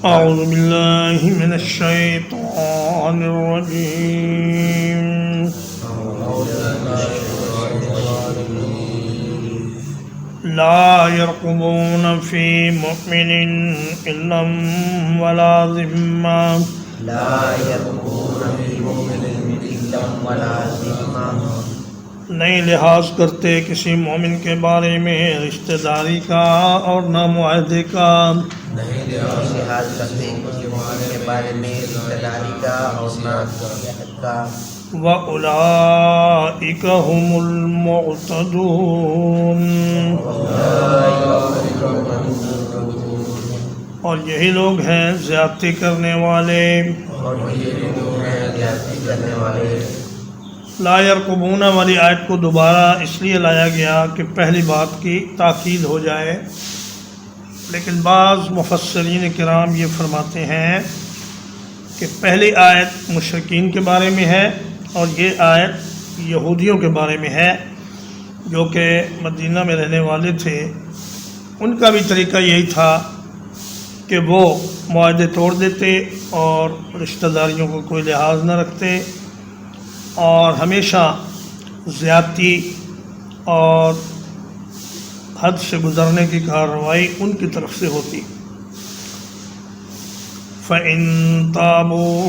أعوذ بالله من الشيطان الرجيم لا يرقبون في مؤمن إلا ولا ذمة لا يرقبون في مؤمن إلا ولا ذمة نہیں لحاظ کرتے کسی مومن کے بارے میں رشتہ داری کا اور نہ معاہدے کا نہیں لحاظ کرتے کسی مومن کے بارے میں رشتہ داری کا اور نہ عہد کا وَأُولَئِكَ هُمُ الْمُعْتَدُونَ اور یہی لوگ ہیں زیادتی کرنے والے لا یرقبون والی آیت کو دوبارہ اس لیے لایا گیا کہ پہلی بات کی تاکید ہو جائے، لیکن بعض مفسرین کرام یہ فرماتے ہیں کہ پہلی آیت مشرکین کے بارے میں ہے اور یہ آیت یہودیوں کے بارے میں ہے جو کہ مدینہ میں رہنے والے تھے۔ ان کا بھی طریقہ یہی تھا کہ وہ معاہدے توڑ دیتے اور رشتہ داریوں کو کوئی لحاظ نہ رکھتے اور ہمیشہ زیادتی اور حد سے گزرنے کی کارروائی ان کی طرف سے ہوتی۔ فَإِن تَابُوا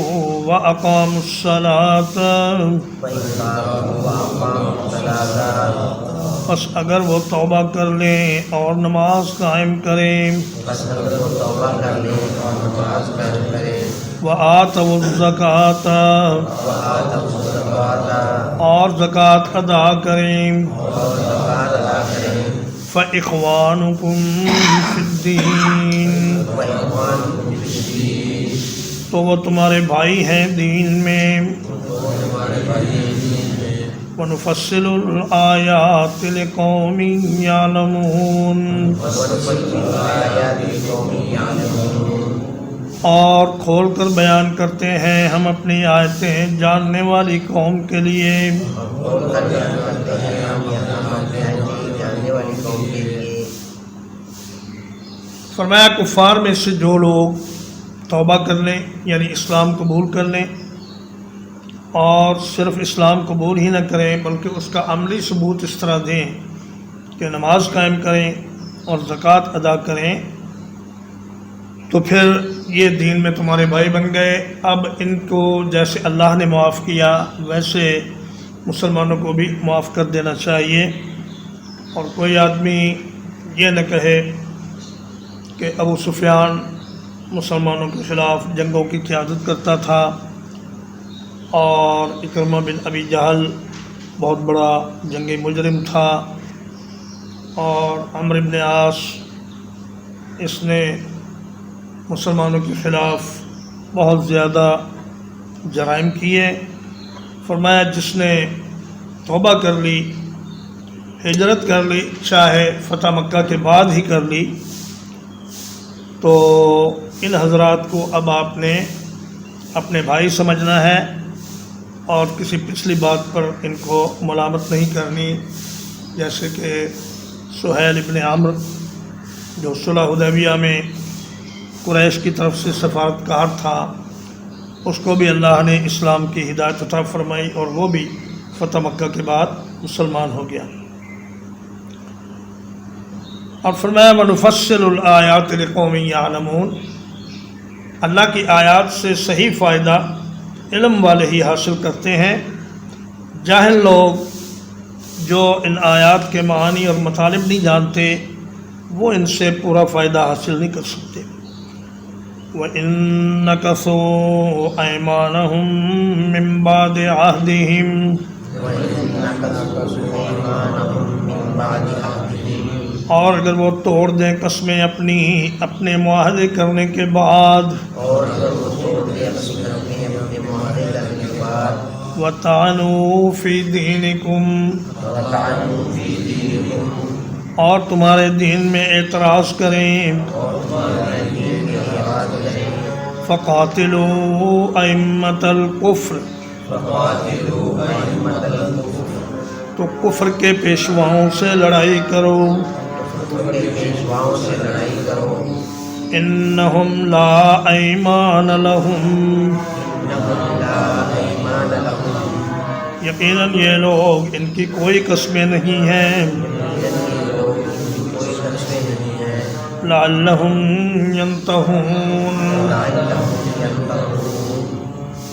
وَأَقَامُوا الصَّلَاةَ بس اگر وہ توبہ کر لیں اور نماز قائم کریں، وَآتَوُا الزَّكَاةَ اور زکوٰۃ ادا کریں، فَإِخْوَانُكُمْ فِي الدِّينِ تو وہ تمہارے بھائی ہیں دین میں۔ وَنُفَصِّلُ الْآيَاتِ لِقَوْمٍ يَعْلَمُونَ اور کھول کر بیان کرتے ہیں ہم اپنی آیتیں جاننے والی قوم کے لیے۔ فرمایا کفار میں سے جو لوگ توبہ کر لیں یعنی اسلام قبول کر لیں اور صرف اسلام قبول ہی نہ کریں بلکہ اس کا عملی ثبوت اس طرح دیں کہ نماز قائم کریں اور زکوٰۃ ادا کریں، تو پھر یہ دین میں تمہارے بھائی بن گئے۔ اب ان کو جیسے اللہ نے معاف کیا ویسے مسلمانوں کو بھی معاف کر دینا چاہیے، اور کوئی آدمی یہ نہ کہے کہ ابو سفیان مسلمانوں کے خلاف جنگوں کی قیادت کرتا تھا اور اکرمہ بن ابی جہل بہت بڑا جنگی مجرم تھا، اور عمرو بن عاص اس نے مسلمانوں کے خلاف بہت زیادہ جرائم کیے۔ فرمایا جس نے توبہ کر لی، ہجرت کر لی، چاہے فتح مکہ کے بعد ہی کر لی، تو ان حضرات کو اب آپ نے اپنے بھائی سمجھنا ہے اور کسی پچھلی بات پر ان کو ملامت نہیں کرنی، جیسے کہ سہیل ابن عمرو جو صلح حدیبیہ میں قریش کی طرف سے سفارتکار تھا، اس کو بھی اللہ نے اسلام کی ہدایت عطا فرمائی اور وہ بھی فتح مکہ کے بعد مسلمان ہو گیا۔ اور فرمایا وَنُفَصِّلُ الْآيَاتِ لِقَوْمٍ يَعْلَمُونَ اللہ کی آیات سے صحیح فائدہ علم والے ہی حاصل کرتے ہیں، جاہل لوگ جو ان آیات کے معانی اور مطالب نہیں جانتے وہ ان سے پورا فائدہ حاصل نہیں کر سکتے۔ وَإِن نَكَثُوا أَيْمَانَهُم مِّن بَعْدِ عَهْدِهِمْ اور اگر وہ توڑ دیں قسمیں اپنی اپنے معاہدے کرنے کے بعد، وَطَعَنُوا فِي دِينِكُمْ اور تمہارے دین میں اعتراض کریں، فَقَاتِلُوا أَئِمَّةَ الْكُفْرِ تو کفر کے پیشواؤں سے لڑائی کرو، إنهم لا أيمان لهم یقیناً یہ لوگ ان کی کوئی قسمیں نہیں ہیں لعلهم ينتهون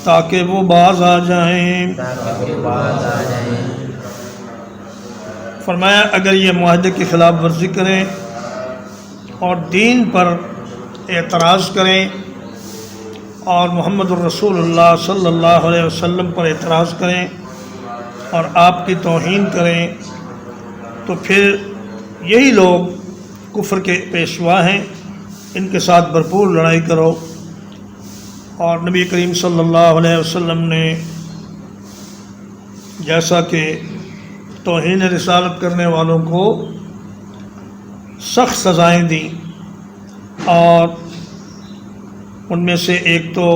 تاکہ وہ باز آ جائیں. فرمایا اگر یہ معاہدے کی خلاف ورزی کریں اور دین پر اعتراض کریں اور محمد الرسول اللہ صلی اللہ علیہ وسلم پر اعتراض کریں اور آپ کی توہین کریں تو پھر یہی لوگ کفر کے پیشوا ہیں. ان کے ساتھ بھرپور لڑائی کرو. اور نبی کریم صلی اللہ علیہ وسلم نے جیسا کہ توہین رسالت کرنے والوں کو سخت سزائیں دیں اور ان میں سے ایک تو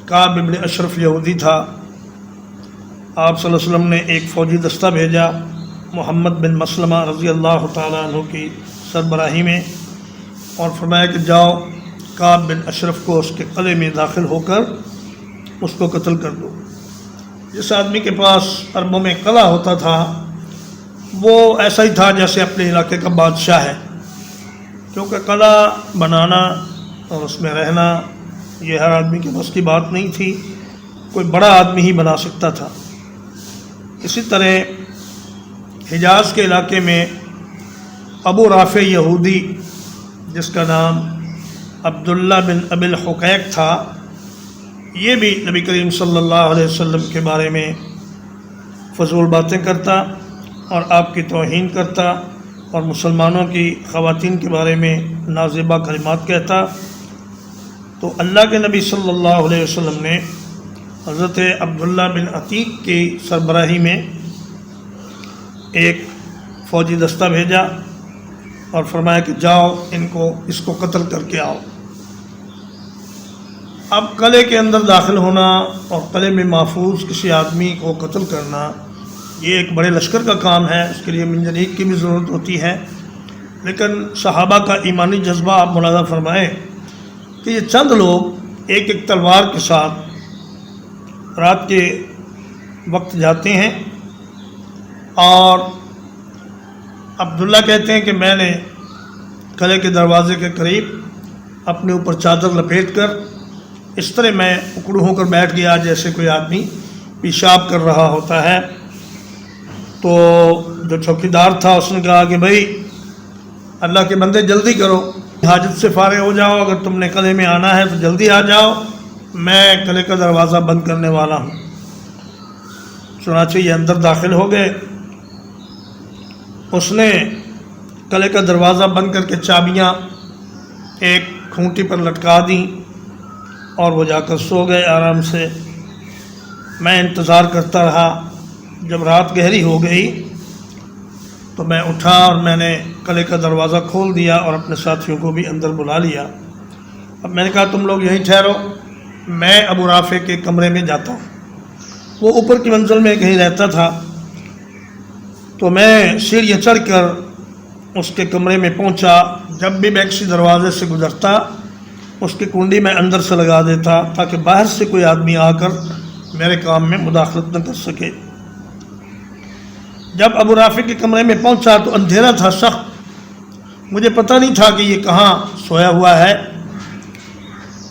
کعب بن اشرف یہودی تھا. آپ صلی اللہ علیہ وسلم نے ایک فوجی دستہ بھیجا محمد بن مسلمہ رضی اللہ تعالیٰ عنہ کی سربراہی میں اور فرمایا کہ جاؤ کعب بن اشرف کو اس کے قلعے میں داخل ہو کر اس کو قتل کر دو. جس آدمی کے پاس عربوں میں قلعہ ہوتا تھا وہ ایسا ہی تھا جیسے اپنے علاقے کا بادشاہ ہے، کیونکہ قلعہ بنانا اور اس میں رہنا یہ ہر آدمی کے بس کی بات نہیں تھی، کوئی بڑا آدمی ہی بنا سکتا تھا. اسی طرح حجاز کے علاقے میں ابو رافع یہودی جس کا نام عبداللہ بن ابی الحقیق تھا، یہ بھی نبی کریم صلی اللہ علیہ وسلم کے بارے میں فضول باتیں کرتا اور آپ کی توہین کرتا اور مسلمانوں کی خواتین کے بارے میں نازیبہ کلمات کہتا. تو اللہ کے نبی صلی اللہ علیہ وسلم نے حضرت عبداللہ بن عتیق کی سربراہی میں ایک فوجی دستہ بھیجا اور فرمایا کہ جاؤ اس کو قتل کر کے آؤ. اب قلعے کے اندر داخل ہونا اور قلعے میں محفوظ کسی آدمی کو قتل کرنا یہ ایک بڑے لشکر کا کام ہے، اس کے لیے منجنیق کی بھی ضرورت ہوتی ہے. لیکن صحابہ کا ایمانی جذبہ آپ ملاحظہ فرمائیں کہ یہ چند لوگ ایک ایک تلوار کے ساتھ رات کے وقت جاتے ہیں اور عبداللہ کہتے ہیں کہ میں نے قلعے کے دروازے کے قریب اپنے اوپر چادر لپیٹ کر اس طرح میں اکڑو ہو کر بیٹھ گیا جیسے کوئی آدمی پیشاب کر رہا ہوتا ہے. تو جو چوکیدار تھا اس نے کہا کہ بھائی اللہ کے بندے جلدی کرو، حاجت سے فارغ ہو جاؤ، اگر تم نے قلعے میں آنا ہے تو جلدی آ جاؤ، میں قلعے کا دروازہ بند کرنے والا ہوں. چنانچہ یہ اندر داخل ہو گئے. اس نے قلعے کا دروازہ بند کر کے چابیاں ایک کھونٹی پر لٹکا دیں اور وہ جا کر سو گئے آرام سے. میں انتظار کرتا رہا. جب رات گہری ہو گئی تو میں اٹھا اور میں نے قلعے کا دروازہ کھول دیا اور اپنے ساتھیوں کو بھی اندر بلا لیا. اب میں نے کہا تم لوگ یہیں ٹھہرو، میں ابو رافع کے کمرے میں جاتا ہوں. وہ اوپر کی منزل میں کہیں رہتا تھا. تو میں سیڑھیاں چڑھ کر اس کے کمرے میں پہنچا. جب بھی میں کسی دروازے سے گزرتا اس کی کنڈی میں اندر سے لگا دیتا تاکہ باہر سے کوئی آدمی آ کر میرے کام میں مداخلت نہ کر سکے. جب ابو رافع کے کمرے میں پہنچا تو اندھیرا تھا سخت. مجھے پتہ نہیں تھا کہ یہ کہاں سویا ہوا ہے.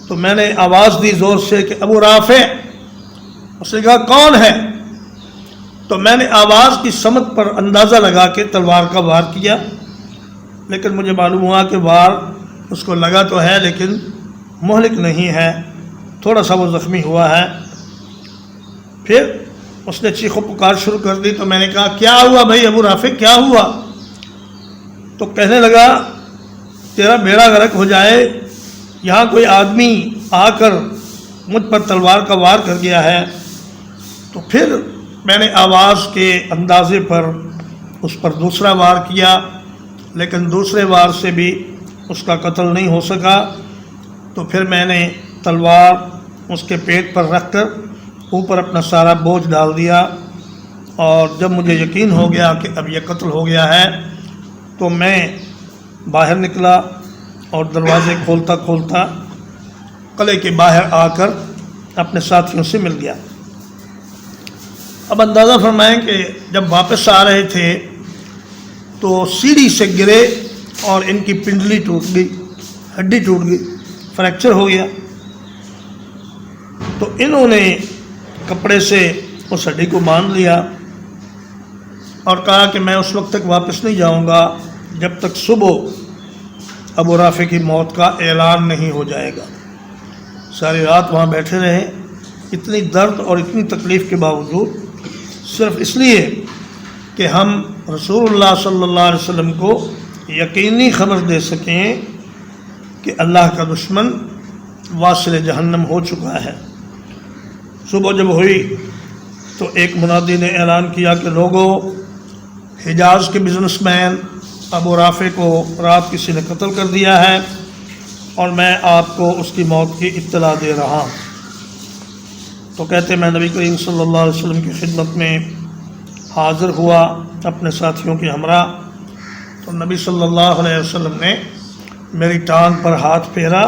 تو میں نے آواز دی زور سے کہ ابو رافع. اس نے کہا کون ہے؟ تو میں نے آواز کی سمت پر اندازہ لگا کے تلوار کا وار کیا، لیکن مجھے معلوم ہوا کہ وار اس کو لگا تو ہے لیکن مہلک نہیں ہے، تھوڑا سا وہ زخمی ہوا ہے. پھر اس نے چیخ و پکار شروع کر دی. تو میں نے کہا کیا ہوا بھائی ابو رافع، کیا ہوا؟ تو کہنے لگا تیرا بیڑا غرق ہو جائے، یہاں کوئی آدمی آ کر مجھ پر تلوار کا وار کر گیا ہے. تو پھر میں نے آواز کے اندازے پر اس پر دوسرا وار کیا، لیکن دوسرے وار سے بھی اس کا قتل نہیں ہو سکا. تو پھر میں نے تلوار اس کے پیٹ پر رکھ کر اوپر اپنا سارا بوجھ ڈال دیا. اور جب مجھے یقین ہو گیا کہ اب یہ قتل ہو گیا ہے تو میں باہر نکلا اور دروازے کھولتا کھولتا قلعے کے باہر آ کر اپنے ساتھیوں سے مل گیا۔ اب اندازہ فرمائیں کہ جب واپس آ رہے تھے تو سیڑھی سے گرے اور ان کی پنڈلی ٹوٹ گئی، ہڈی ٹوٹ گئی، فریکچر ہو گیا۔ تو انہوں نے کپڑے سے اس ہڈی کو باندھ لیا اور کہا کہ میں اس وقت تک واپس نہیں جاؤں گا جب تک صبح ابو رافع کی موت کا اعلان نہیں ہو جائے گا۔ ساری رات وہاں بیٹھے رہے، اتنی درد اور اتنی تکلیف کے باوجود، صرف اس لیے کہ ہم رسول اللہ صلی اللہ علیہ وسلم کو یقینی خبر دے سکیں کہ اللہ کا دشمن واصل جہنم ہو چکا ہے۔ صبح جب ہوئی تو ایک منادی نے اعلان کیا کہ لوگوں، حجاز کے بزنس مین ابو رافع کو رات کسی نے قتل کر دیا ہے اور میں آپ کو اس کی موت کی اطلاع دے رہا ہوں۔ تو کہتے میں نبی کریم صلی اللہ علیہ وسلم کی خدمت میں حاضر ہوا اپنے ساتھیوں کے ہمراہ، تو نبی صلی اللہ علیہ وسلم نے میری ٹانگ پر ہاتھ پھیرا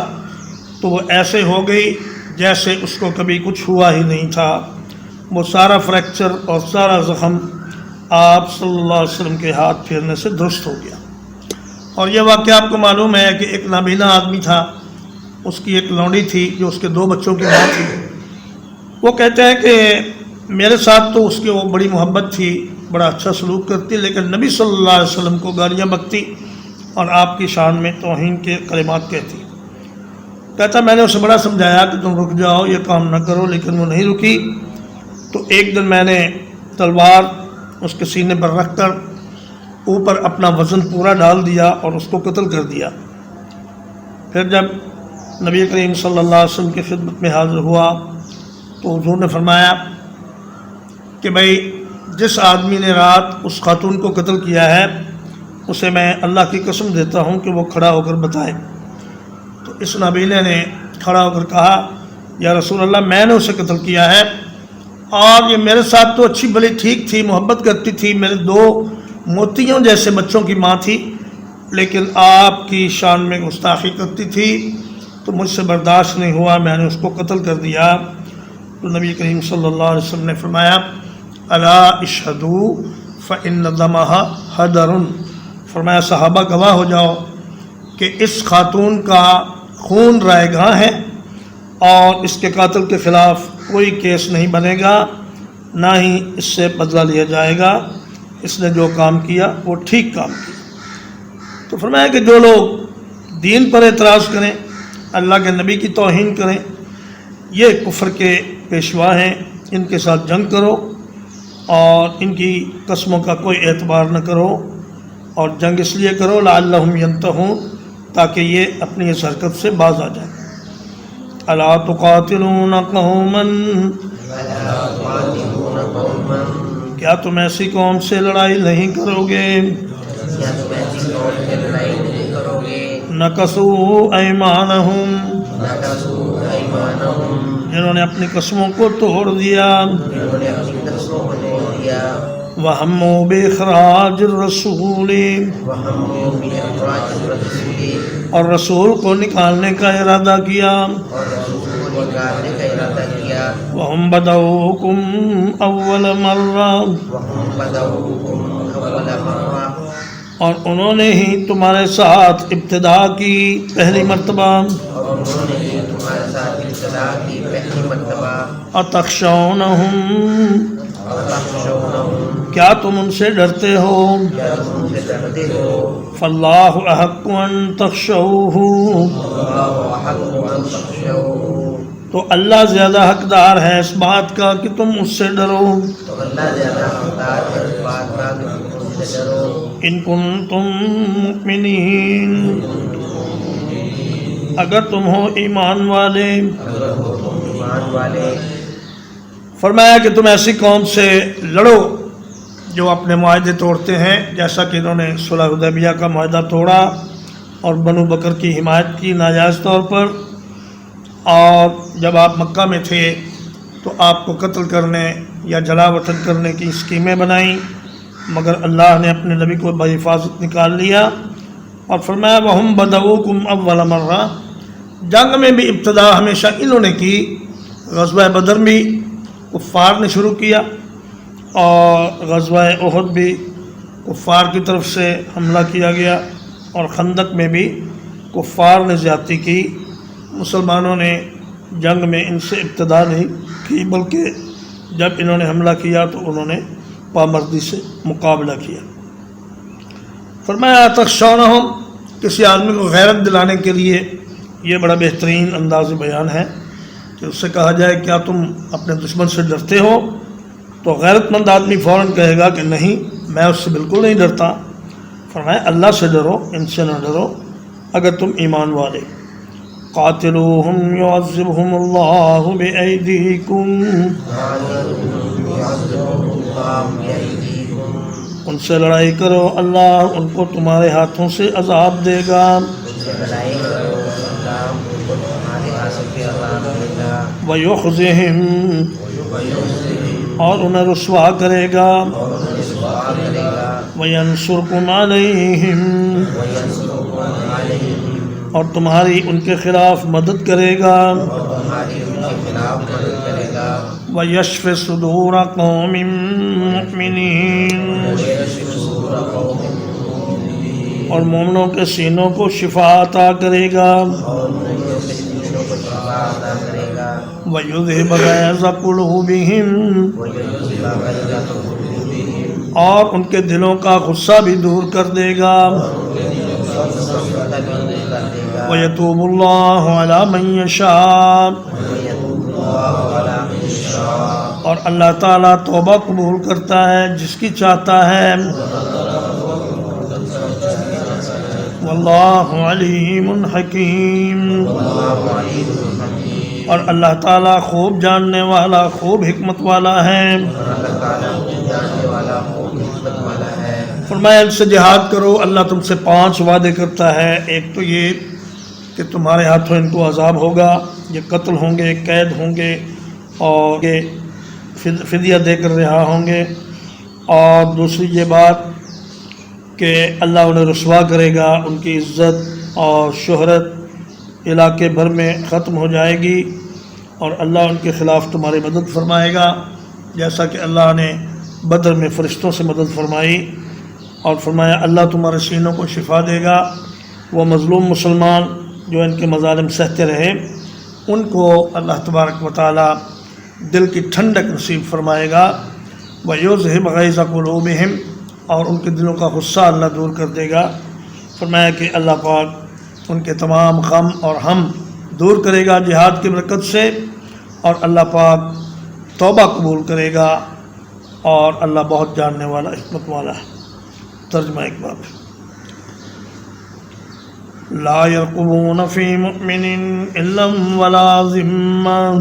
تو وہ ایسے ہو گئی جیسے اس کو کبھی کچھ ہوا ہی نہیں تھا۔ وہ سارا فریکچر اور سارا زخم آپ صلی اللہ علیہ وسلم کے ہاتھ پھیرنے سے درست ہو گیا۔ اور یہ واقعہ آپ کو معلوم ہے کہ ایک نابینا آدمی تھا، اس کی ایک لونڈی تھی جو اس کے 2 بچوں کی ماں تھی۔ وہ کہتے ہیں کہ میرے ساتھ تو اس کی وہ بڑی محبت تھی، بڑا اچھا سلوک کرتی، لیکن نبی صلی اللہ علیہ وسلم کو گالیاں بکتی اور آپ کی شان میں توہین کے کلمات کہتی۔ کہتا میں نے اسے بڑا سمجھایا کہ تم رک جاؤ، یہ کام نہ کرو، لیکن وہ نہیں رکی۔ تو ایک دن میں نے تلوار اس کے سینے پر رکھ کر اوپر اپنا وزن پورا ڈال دیا اور اس کو قتل کر دیا۔ پھر جب نبی کریم صلی اللہ علیہ وسلم کی خدمت میں حاضر ہوا تو حضور نے فرمایا کہ بھائی جس آدمی نے رات اس خاتون کو قتل کیا ہے اسے میں اللہ کی قسم دیتا ہوں کہ وہ کھڑا ہو کر بتائے۔ تو اس نابینے نے کھڑا ہو کر کہا یا رسول اللہ میں نے اسے قتل کیا ہے، اور یہ میرے ساتھ تو اچھی بھلی ٹھیک تھی، محبت کرتی تھی، میرے 2 موتیوں جیسے بچوں کی ماں تھی، لیکن آپ کی شان میں گستاخی کرتی تھی تو مجھ سے برداشت نہیں ہوا، میں نے اس کو قتل کر دیا۔ تو نبی کریم صلی اللہ علیہ وسلم نے فرمایا الا اشہدوا فإن دمها حدر، فرمایا صحابہ گواہ ہو جاؤ کہ اس خاتون کا خون رائے گاں ہے اور اس کے قاتل کے خلاف کوئی کیس نہیں بنے گا، نہ ہی اس سے بدلہ لیا جائے گا، اس نے جو کام کیا وہ ٹھیک کام کیا۔ تو فرمایا کہ جو لوگ دین پر اعتراض کریں، اللہ کے نبی کی توہین کریں، یہ کفر کے پیشوا ہیں، ان کے ساتھ جنگ کرو اور ان کی قسموں کا کوئی اعتبار نہ کرو، اور جنگ اس لیے کرو لعلہم ینتہون، تاکہ یہ اپنی اس حرکت سے باز آ جائیں۔ الا تقاتلون قوما، کیا تم ایسی قوم سے لڑائی نہیں کرو گے، نقضوا ایمانہم، جنہوں نے اپنی قسموں کو توڑ دیا، وہموا بإخراج الرسول، اور رسول کو نکالنے کا ارادہ کیا، وہم بدؤکم اول مرہ، اور انہوں نے ہی تمہارے ساتھ ابتدا کی پہلی مرتبہ، اتخشونہم، کیا تم ان سے ڈرتے ہو، فاللہ احق ان تخشوہ، تو اللہ زیادہ حقدار ہے اس بات کا کہ تم اس سے ڈرو، ان کنتم مؤمنین، اگر تم ہو ایمان والے۔ فرمایا کہ تم ایسی قوم سے لڑو جو اپنے معاہدے توڑتے ہیں، جیسا کہ انہوں نے صلح حدیبیہ کا معاہدہ توڑا اور بنو بکر کی حمایت کی ناجائز طور پر، اور جب آپ مکہ میں تھے تو آپ کو قتل کرنے یا جلا وطن کرنے کی اسکیمیں بنائیں، مگر اللہ نے اپنے نبی کو بحفاظت نکال لیا اور فرمایا وہم بدؤکم اول مرہ، جنگ میں بھی ابتدا ہمیشہ انہوں نے کی۔ غزوہ بدر بھی کفار نے شروع کیا، اور غزوہ احد بھی کفار کی طرف سے حملہ کیا گیا، اور خندق میں بھی کفار نے زیادتی کی۔ مسلمانوں نے جنگ میں ان سے ابتدا نہیں کی، بلکہ جب انہوں نے حملہ کیا تو انہوں نے پامردی سے مقابلہ کیا۔ فرمایا تخشونہم، کسی آدمی کو غیرت دلانے کے لیے یہ بڑا بہترین انداز بیان ہے کہ اس سے کہا جائے کیا تم اپنے دشمن سے ڈرتے ہو؟ تو غیرت مند آدمی فوراً کہے گا کہ نہیں، میں اس سے بالکل نہیں ڈرتا۔ فرمایا اللہ سے ڈرو، ان سے نہ ڈرو اگر تم ایمان والے۔ قاتلوہم یعذبہم اللہ بأیدیکم، ان سے لڑائی کرو، اللہ ان کو تمہارے ہاتھوں سے عذاب دے گا۔ وَيُخْزِهِمْ، اور انہیں رسوا کرے گا۔ وَيَنْصُرْكُمْ عَلَيْهِمْ، اور تمہاری ان کے خلاف مدد کرے گا۔ وَيَشْفِ صُدُورَ قَوْمٍ مُؤْمِنِينَ، اور مومنوں کے سینوں کو شفا عطا کرے گا۔ وَيُذْهِبَ غَيْظَ قُلُوبِهِمْ، اور ان کے دلوں کا غصہ بھی دور کر دے گا۔ وَيَتُوبُ اللَّهُ عَلَى مَن يَشَاءُ، اور اللہ تعالیٰ توبہ قبول کرتا ہے جس کی چاہتا ہے۔ واللہ علیم حکیم، اور اللہ تعالیٰ خوب جاننے والا، خوب حکمت والا ہے۔ فرمایا ان سے جہاد کرو، اللہ تم سے 5 وعدے کرتا ہے۔ ایک تو یہ کہ تمہارے ہاتھوں ان کو عذاب ہوگا، یہ قتل ہوں گے، قید ہوں گے، اور یہ فدیہ دے کر رہا ہوں گے۔ اور دوسری یہ بات کہ اللہ انہیں رسوا کرے گا، ان کی عزت اور شہرت علاقے بھر میں ختم ہو جائے گی، اور اللہ ان کے خلاف تمہاری مدد فرمائے گا، جیسا کہ اللہ نے بدر میں فرشتوں سے مدد فرمائی۔ اور فرمایا اللہ تمہارے سینوں کو شفا دے گا۔ وہ مظلوم مسلمان جو ان کے مظالم سہتے رہے، ان کو اللہ تبارک و تعالی دل کی ٹھنڈک نصیب فرمائے گا۔ وَيُذْهِبَ غَيْظَ قُلُوبِهِمْ، اور ان کے دلوں کا غصہ اللہ دور کر دے گا۔ فرمایا کہ اللہ پاک ان کے تمام غم اور ہم دور کرے گا جہاد کی برکت سے، اور اللہ پاک توبہ قبول کرے گا، اور اللہ بہت جاننے والا، حکمت والا ہے۔ ترجمہ اقبال۔ لا يرقبون في مؤمن إلا ولا ذمة،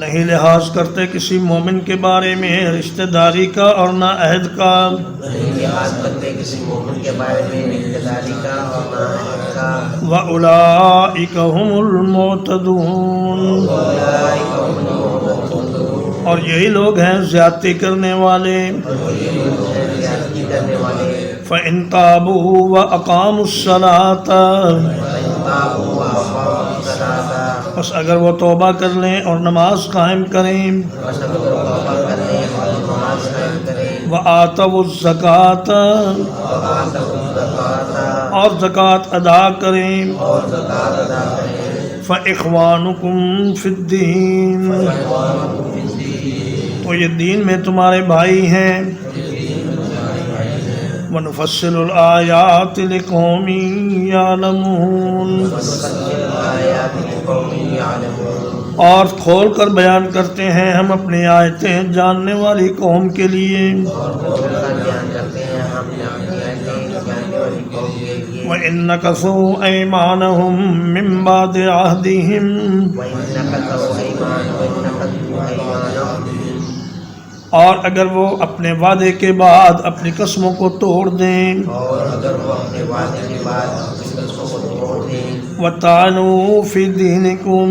نہیں لحاظ کرتے کسی مومن کے بارے میں رشتہ داری کا اور نہ عہد کا۔ وَأُولَئِكَ هُمُ الْمُعْتَدُونَ، اور یہی لوگ ہیں زیادتی کرنے والے۔ فَإِن تَابُوا وَأَقَامُوا الصَّلَاةَ، بس اگر وہ توبہ کر لیں اور نماز قائم کریں۔ وَآتَوُا الزَّكَاةَ، اور زکوٰۃ ادا کریں۔ فَإِخْوَانُكُمْ فِي الدِّينِ، تو یہ دین میں تمہارے بھائی ہیں۔ وَنُفَصِّلُ الْآيَاتِ لِقَوْمٍ يَعْلَمُونَ، اور کھول کر بیان کرتے ہیں ہم اپنی آیتیں جاننے والی قوم کے لیے۔ وَإِن نَكَثُوا أَيْمَانَهُم مِّن بَعْدِ عَهْدِهِمْ، اور اگر وہ اپنے وعدے کے بعد اپنی قسموں کو توڑ دیں۔ وَطَعَنُوا فِي دِينِكُمْ،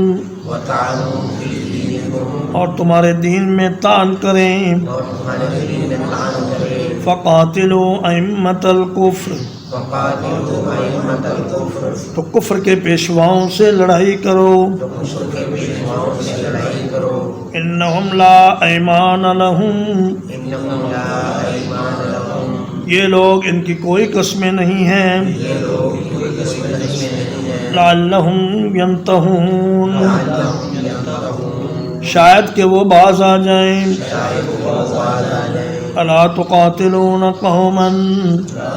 اور تمہارے دین میں طعن کریں۔ فقاتلوا ائمۃ الکفر، وقاتلوا ائمۃ الکفر، تو کفر کے پیشواؤں سے لڑائی کرو، کفر کے پیشواؤں سے لڑائی کرو، انہم لا ایمان لہم، انہم لا ایمان لہم، یہ لوگ ان کی کوئی قسمیں نہیں ہیں، یہ لوگ کوئی قسم نہیں ہیں، لعلہم ینتہون، لعلہم ینتہون، شاید کہ وہ باز آ جائیں، شاید وہ باز آ جائیں، الا تقاتلون قوما، لا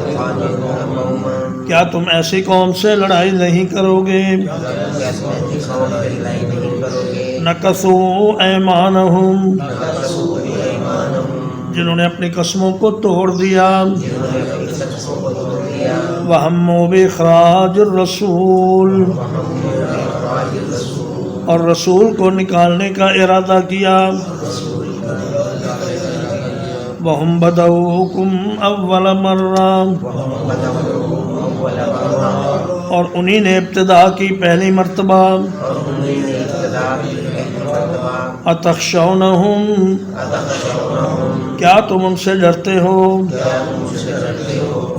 تقاتلون قوما، کیا تم ایسی قوم سے لڑائی نہیں کرو گے، کیسے قوم سے لڑائی نہیں کرو گے، نکثوا ایمانہم، نقصوا ایمانہم، جنہوں نے اپنی قسموں کو توڑ دیا، جنہوں نے اپنی قسموں کو توڑ دیا، وہموا باخراج الرسول، اخراج الرسول، اور رسول کو نکالنے کا ارادہ کیا، وہم بدؤکم اول مرہ، اور انہی نے ابتدا کی پہلی مرتبہ، اتخشونہم، کیا تم ان سے ڈرتے ہو،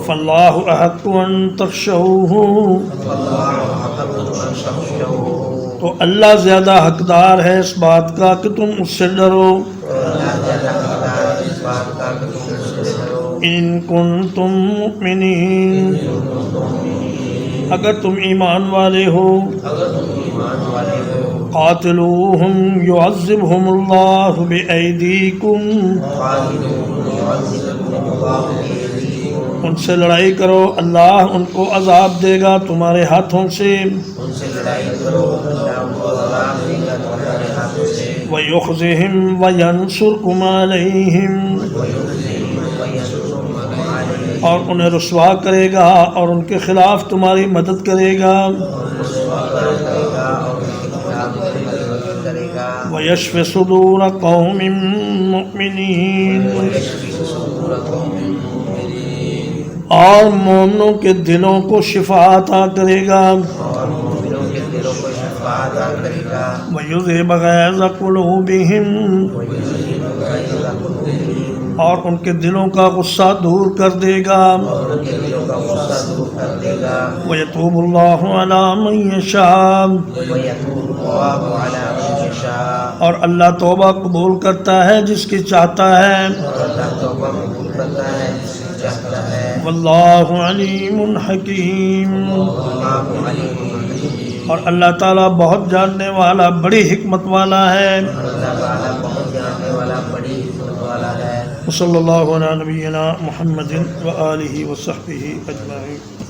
فاللہ احق ان تخشوہ، تو اللہ زیادہ حقدار ہے اس بات کا کہ تم اس سے ڈرو، ان کنتم مؤمنین، اگر تم ایمان والے ہو، قاتلوہم یعذبہم اللہ بایدیکم، ان سے لڑائی کرو، اللہ ان کو عذاب دے گا تمہارے ہاتھوں سے، وَيُخْزِهِمْ وَيَنْصُرْكُمْ عَلَيْهِمْ، اور انہیں رسوا کرے گا اور ان کے خلاف تمہاری مدد کرے گا، وَيَشْفِ صُدُورَ قَوْمٍ مُؤْمِنِينَ، اور مومنوں کے دلوں کو شفا عطا کرے گا، وَيُذْهِبَ غَيْظَ قُلُوبِهِمْ، اور ان کے دلوں کا غصہ دور کر دے گا، وَيَتُوبُ اللَّهُ عَلَى مَن يَشَاءُ، اور اللہ توبہ قبول کرتا ہے جس کی چاہتا ہے، واللہ علیم حکیم، اور اللہ تعالیٰ بہت جاننے والا بڑی حکمت والا ہے، صلی اللہ علیہ نبینا محمد وآلہ وصحبہ اجمعین۔